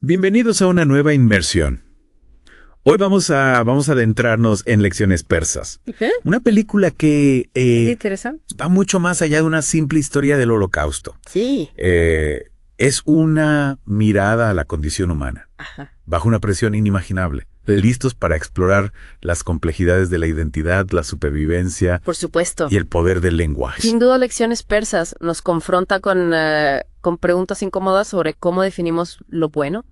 Bienvenidos a una nueva inmersión. Hoy vamos a adentrarnos en Lecciones Persas. ¿Qué? Una película que ¿Te interesa? va mucho más allá de una simple historia del Holocausto. Sí. Es una mirada a la condición humana, Ajá. bajo una presión inimaginable, listos para explorar las complejidades de la identidad, la supervivencia Por supuesto. y el poder del lenguaje. Sin duda, Lecciones Persas nos confronta con preguntas incómodas sobre cómo definimos lo bueno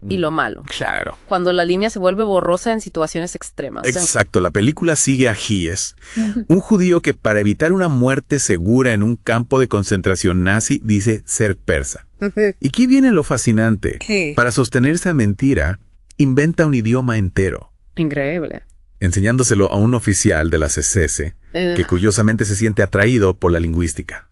y lo malo. Claro. Cuando la línea se vuelve borrosa en situaciones extremas. Exacto, la película sigue a Gies, un judío que para evitar una muerte segura en un campo de concentración nazi dice ser persa. Y aquí viene lo fascinante. ¿Qué? Para sostener esa mentira, inventa un idioma entero, Increíble. enseñándoselo a un oficial de las SS, que curiosamente se siente atraído por la lingüística.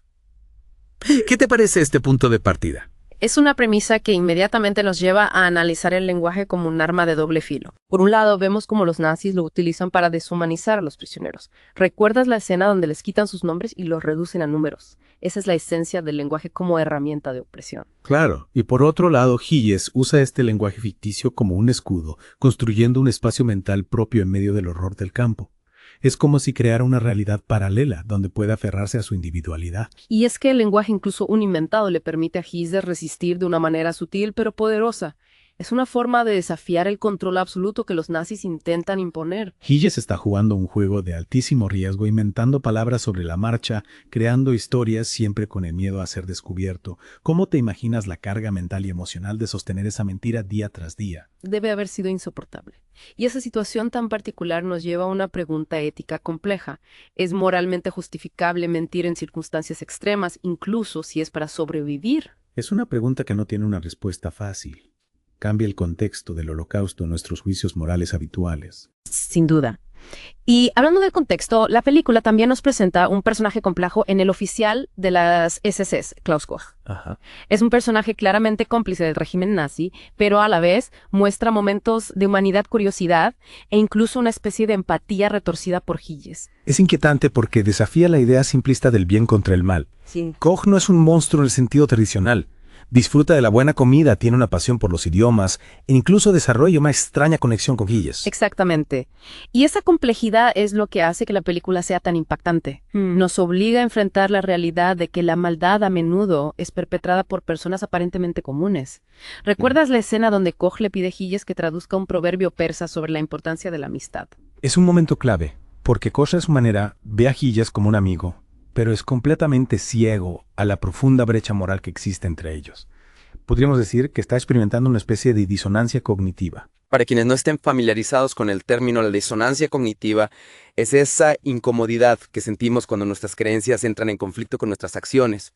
¿Qué te parece este punto de partida? Es una premisa que inmediatamente nos lleva a analizar el lenguaje como un arma de doble filo. Por un lado, vemos cómo los nazis lo utilizan para deshumanizar a los prisioneros. ¿Recuerdas la escena donde les quitan sus nombres y los reducen a números? Esa es la esencia del lenguaje como herramienta de opresión. Claro, y por otro lado, Gies usa este lenguaje ficticio como un escudo, construyendo un espacio mental propio en medio del horror del campo. Es como si creara una realidad paralela, donde puede aferrarse a su individualidad. Y es que el lenguaje, incluso un inventado, le permite a Gies resistir de una manera sutil pero poderosa. Es una forma de desafiar el control absoluto que los nazis intentan imponer. Gies está jugando un juego de altísimo riesgo, inventando palabras sobre la marcha, creando historias siempre con el miedo a ser descubierto. ¿Cómo te imaginas la carga mental y emocional de sostener esa mentira día tras día? Debe haber sido insoportable. Y esa situación tan particular nos lleva a una pregunta ética compleja. ¿Es moralmente justificable mentir en circunstancias extremas, incluso si es para sobrevivir? Es una pregunta que no tiene una respuesta fácil. Cambia el contexto del Holocausto en nuestros juicios morales habituales. Sin duda. Y hablando del contexto, la película también nos presenta un personaje complejo en el oficial de las SS, Klaus Koch. Ajá. Es un personaje claramente cómplice del régimen nazi, pero a la vez muestra momentos de humanidad, curiosidad e incluso una especie de empatía retorcida por Gies. Es inquietante porque desafía la idea simplista del bien contra el mal. Sí. Koch no es un monstruo en el sentido tradicional. Disfruta de la buena comida, tiene una pasión por los idiomas e incluso desarrolla una extraña conexión con Gies. Exactamente. Y esa complejidad es lo que hace que la película sea tan impactante. Nos obliga a enfrentar la realidad de que la maldad a menudo es perpetrada por personas aparentemente comunes. ¿Recuerdas la escena donde Koch le pide a Gies que traduzca un proverbio persa sobre la importancia de la amistad? Es un momento clave, porque Koch a su manera ve a Gies como un amigo, pero es completamente ciego a la profunda brecha moral que existe entre ellos. Podríamos decir que está experimentando una especie de disonancia cognitiva. Para quienes no estén familiarizados con el término, la disonancia cognitiva es esa incomodidad que sentimos cuando nuestras creencias entran en conflicto con nuestras acciones.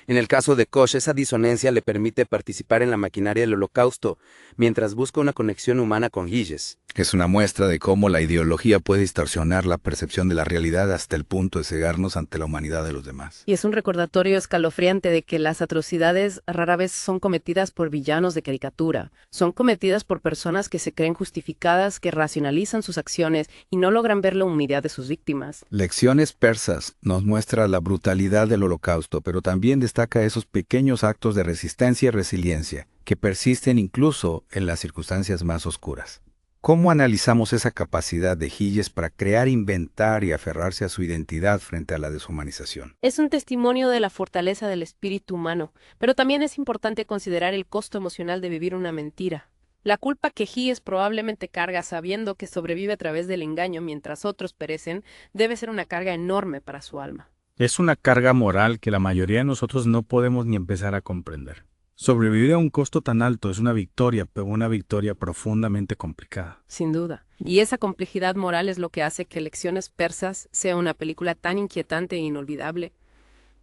En el caso de Koch, esa disonancia le permite participar en la maquinaria del Holocausto, mientras busca una conexión humana con Gies. Es una muestra de cómo la ideología puede distorsionar la percepción de la realidad hasta el punto de cegarnos ante la humanidad de los demás. Y es un recordatorio escalofriante de que las atrocidades rara vez son cometidas por villanos de caricatura. Son cometidas por personas que se creen justificadas, que racionalizan sus acciones y no logran ver la humanidad de sus víctimas. Lecciones Persas nos muestra la brutalidad del Holocausto, pero también destaca esos pequeños actos de resistencia y resiliencia que persisten incluso en las circunstancias más oscuras. ¿Cómo analizamos esa capacidad de Gies para crear, inventar y aferrarse a su identidad frente a la deshumanización? Es un testimonio de la fortaleza del espíritu humano, pero también es importante considerar el costo emocional de vivir una mentira. La culpa que Gies probablemente carga sabiendo que sobrevive a través del engaño mientras otros perecen debe ser una carga enorme para su alma. Es una carga moral que la mayoría de nosotros no podemos ni empezar a comprender. Sobrevivir a un costo tan alto es una victoria, pero una victoria profundamente complicada. Sin duda. Y esa complejidad moral es lo que hace que Lecciones Persas sea una película tan inquietante e inolvidable.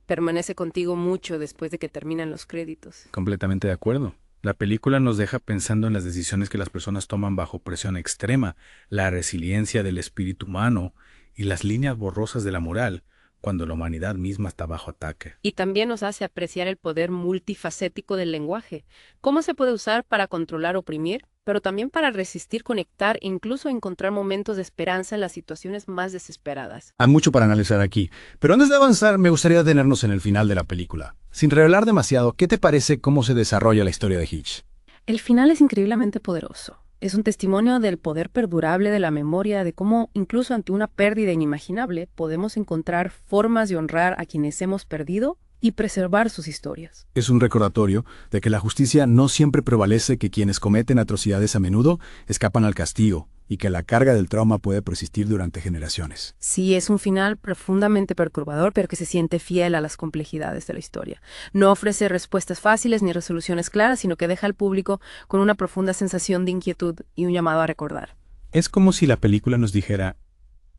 Permanece contigo mucho después de que terminan los créditos. Completamente de acuerdo. La película nos deja pensando en las decisiones que las personas toman bajo presión extrema, la resiliencia del espíritu humano y las líneas borrosas de la moral, cuando la humanidad misma está bajo ataque. Y también nos hace apreciar el poder multifacético del lenguaje. Cómo se puede usar para controlar o oprimir, pero también para resistir, conectar e incluso encontrar momentos de esperanza en las situaciones más desesperadas. Hay mucho para analizar aquí, pero antes de avanzar me gustaría detenernos en el final de la película. Sin revelar demasiado, ¿qué te parece cómo se desarrolla la historia de Hitch? El final es increíblemente poderoso. Es un testimonio del poder perdurable de la memoria, de cómo, incluso ante una pérdida inimaginable, podemos encontrar formas de honrar a quienes hemos perdido y preservar sus historias. Es un recordatorio de que la justicia no siempre prevalece, que quienes cometen atrocidades a menudo escapan al castigo y que la carga del trauma puede persistir durante generaciones. Sí, es un final profundamente perturbador, pero que se siente fiel a las complejidades de la historia. No ofrece respuestas fáciles ni resoluciones claras, sino que deja al público con una profunda sensación de inquietud y un llamado a recordar. Es como si la película nos dijera,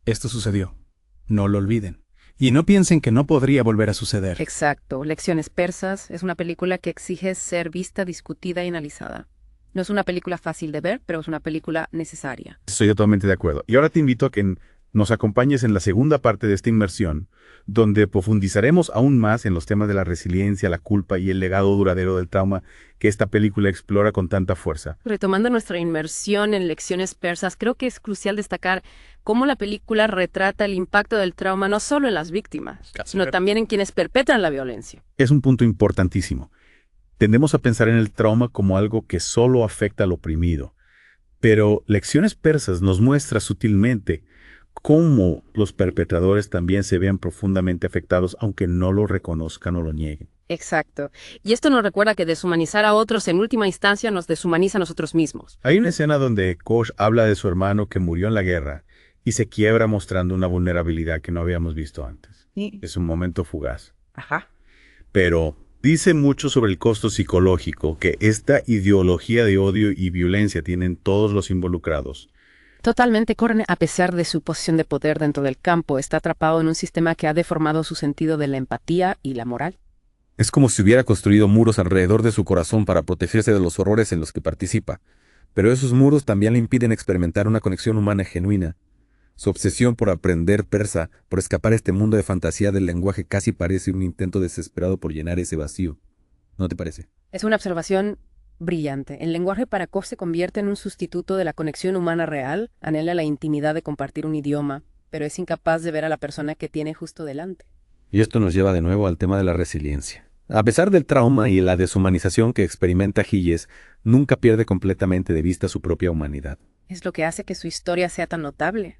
esto sucedió, no lo olviden. Y no piensen que no podría volver a suceder. Exacto. Lecciones persas es una película que exige ser vista, discutida y analizada. No es una película fácil de ver, pero es una película necesaria. Estoy totalmente de acuerdo. Y ahora te invito a que nos acompañes en la segunda parte de esta inmersión, donde profundizaremos aún más en los temas de la resiliencia, la culpa y el legado duradero del trauma que esta película explora con tanta fuerza. Retomando nuestra inmersión en lecciones persas, creo que es crucial destacar cómo la película retrata el impacto del trauma no solo en las víctimas, sino también en quienes perpetran la violencia. Es un punto importantísimo. Tendemos a pensar en el trauma como algo que solo afecta al oprimido, pero Lecciones persas nos muestra sutilmente cómo los perpetradores también se ven profundamente afectados, aunque no lo reconozcan o lo nieguen. Exacto. Y esto nos recuerda que deshumanizar a otros en última instancia nos deshumaniza a nosotros mismos. Hay una escena donde Kosh habla de su hermano que murió en la guerra y se quiebra mostrando una vulnerabilidad que no habíamos visto antes. Sí. Es un momento fugaz. Ajá. Pero dice mucho sobre el costo psicológico que esta ideología de odio y violencia tienen todos los involucrados. Totalmente. Corne, a pesar de su posición de poder dentro del campo, está atrapado en un sistema que ha deformado su sentido de la empatía y la moral. Es como si hubiera construido muros alrededor de su corazón para protegerse de los horrores en los que participa. Pero esos muros también le impiden experimentar una conexión humana genuina. Su obsesión por aprender persa, por escapar a este mundo de fantasía del lenguaje, casi parece un intento desesperado por llenar ese vacío. ¿No te parece? Es una observación brillante. El lenguaje para Koch se convierte en un sustituto de la conexión humana real, anhela la intimidad de compartir un idioma, pero es incapaz de ver a la persona que tiene justo delante. Y esto nos lleva de nuevo al tema de la resiliencia. A pesar del trauma y la deshumanización que experimenta Gilles, nunca pierde completamente de vista su propia humanidad. Es lo que hace que su historia sea tan notable.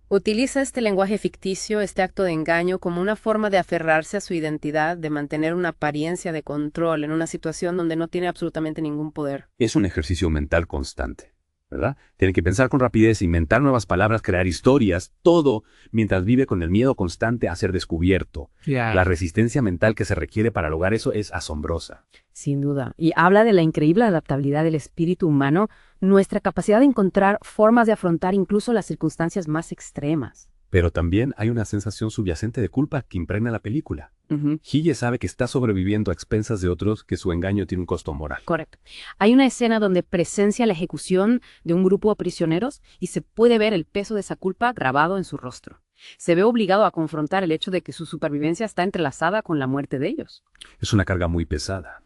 Utiliza este lenguaje ficticio, este acto de engaño, como una forma de aferrarse a su identidad, de mantener una apariencia de control en una situación donde no tiene absolutamente ningún poder. Es un ejercicio mental constante, ¿verdad? Tiene que pensar con rapidez, inventar nuevas palabras, crear historias, todo mientras vive con el miedo constante a ser descubierto. La resistencia mental que se requiere para lograr eso es asombrosa. Sin duda. Y habla de la increíble adaptabilidad del espíritu humano, nuestra capacidad de encontrar formas de afrontar incluso las circunstancias más extremas. Pero también hay una sensación subyacente de culpa que impregna la película. Gilles sabe que está sobreviviendo a expensas de otros, que su engaño tiene un costo moral. Correcto. Hay una escena donde presencia la ejecución de un grupo de prisioneros y se puede ver el peso de esa culpa grabado en su rostro. Se ve obligado a confrontar el hecho de que su supervivencia está entrelazada con la muerte de ellos. Es una carga muy pesada.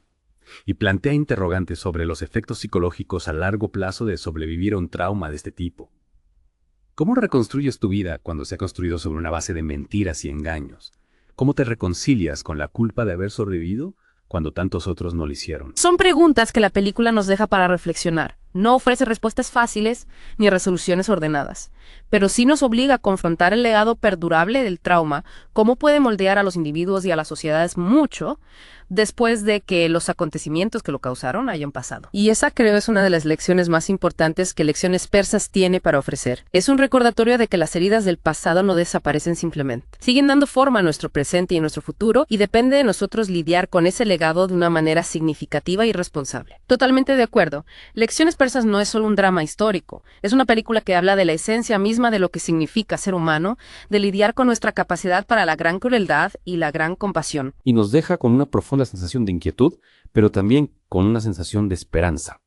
Y plantea interrogantes sobre los efectos psicológicos a largo plazo de sobrevivir a un trauma de este tipo. ¿Cómo reconstruyes tu vida cuando se ha construido sobre una base de mentiras y engaños? ¿Cómo te reconcilias con la culpa de haber sobrevivido cuando tantos otros no lo hicieron? Son preguntas que la película nos deja para reflexionar. No ofrece respuestas fáciles ni resoluciones ordenadas, pero sí nos obliga a confrontar el legado perdurable del trauma, cómo puede moldear a los individuos y a las sociedades mucho después de que los acontecimientos que lo causaron hayan pasado. Y esa creo es una de las lecciones más importantes que Lecciones persas tiene para ofrecer. Es un recordatorio de que las heridas del pasado no desaparecen simplemente. Siguen dando forma a nuestro presente y a nuestro futuro y depende de nosotros lidiar con ese legado de una manera significativa y responsable. Totalmente de acuerdo. Lecciones persas no es solo un drama histórico. Es una película que habla de la esencia misma de lo que significa ser humano, de lidiar con nuestra capacidad para la gran crueldad y la gran compasión. Y nos deja con una profunda sensación de inquietud, pero también con una sensación de esperanza.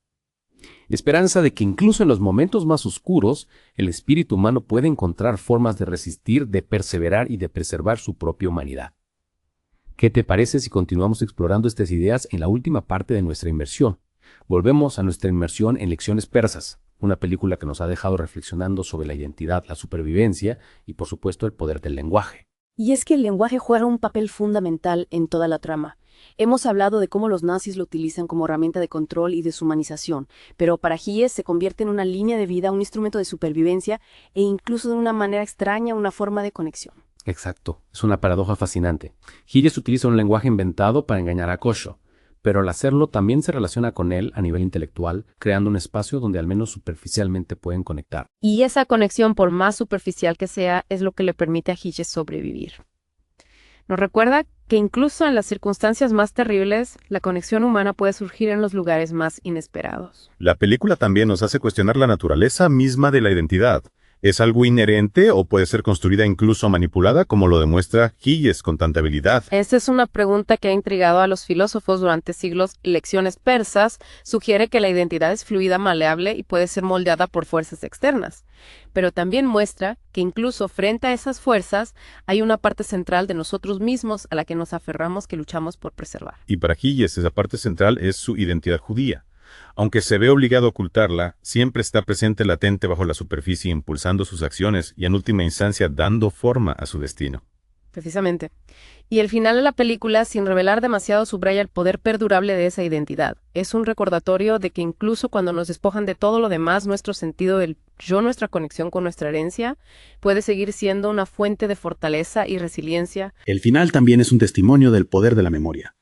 Esperanza de que incluso en los momentos más oscuros, el espíritu humano puede encontrar formas de resistir, de perseverar y de preservar su propia humanidad. ¿Qué te parece si continuamos explorando estas ideas en la última parte de nuestra inmersión? Volvemos a nuestra inmersión en Lecciones persas, una película que nos ha dejado reflexionando sobre la identidad, la supervivencia y, por supuesto, el poder del lenguaje. Y es que el lenguaje juega un papel fundamental en toda la trama. Hemos hablado de cómo los nazis lo utilizan como herramienta de control y deshumanización, pero para Giges se convierte en una línea de vida, un instrumento de supervivencia e incluso de una manera extraña una forma de conexión. Exacto, es una paradoja fascinante. Giges utiliza un lenguaje inventado para engañar a Kosho, pero al hacerlo también se relaciona con él a nivel intelectual, creando un espacio donde al menos superficialmente pueden conectar. Y esa conexión, por más superficial que sea, es lo que le permite a Giges sobrevivir. Nos recuerda que incluso en las circunstancias más terribles, la conexión humana puede surgir en los lugares más inesperados. La película también nos hace cuestionar la naturaleza misma de la identidad. ¿Es algo inherente o puede ser construida incluso manipulada, como lo demuestra Giges con tanta habilidad? Esta es una pregunta que ha intrigado a los filósofos durante siglos. Lecciones persas sugiere que la identidad es fluida, maleable y puede ser moldeada por fuerzas externas. Pero también muestra que incluso frente a esas fuerzas hay una parte central de nosotros mismos a la que nos aferramos, que luchamos por preservar. Y para Giges esa parte central es su identidad judía. Aunque se ve obligado a ocultarla, siempre está presente latente bajo la superficie, impulsando sus acciones y en última instancia dando forma a su destino. Precisamente. Y el final de la película, sin revelar demasiado, subraya el poder perdurable de esa identidad. Es un recordatorio de que incluso cuando nos despojan de todo lo demás, nuestro sentido del yo, nuestra conexión con nuestra herencia, puede seguir siendo una fuente de fortaleza y resiliencia. El final también es un testimonio del poder de la memoria,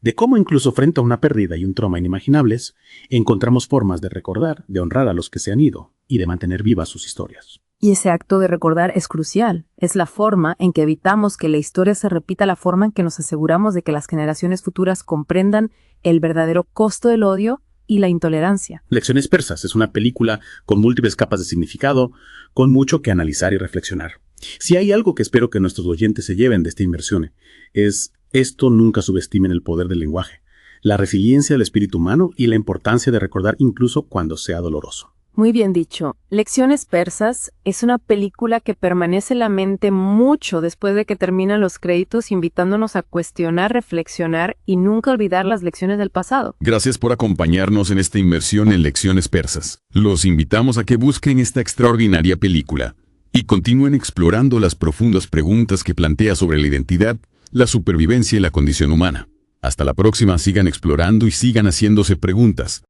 de cómo incluso frente a una pérdida y un trauma inimaginables, encontramos formas de recordar, de honrar a los que se han ido y de mantener vivas sus historias. Y ese acto de recordar es crucial. Es la forma en que evitamos que la historia se repita, la forma en que nos aseguramos de que las generaciones futuras comprendan el verdadero costo del odio y la intolerancia. Lecciones persas es una película con múltiples capas de significado, con mucho que analizar y reflexionar. Si hay algo que espero que nuestros oyentes se lleven de esta inmersión, es esto: nunca subestimen el poder del lenguaje, la resiliencia del espíritu humano y la importancia de recordar incluso cuando sea doloroso. Muy bien dicho. Lecciones persas es una película que permanece en la mente mucho después de que terminan los créditos, invitándonos a cuestionar, reflexionar y nunca olvidar las lecciones del pasado. Gracias por acompañarnos en esta inmersión en Lecciones persas. Los invitamos a que busquen esta extraordinaria película y continúen explorando las profundas preguntas que plantea sobre la identidad, la supervivencia y la condición humana. Hasta la próxima, sigan explorando y sigan haciéndose preguntas.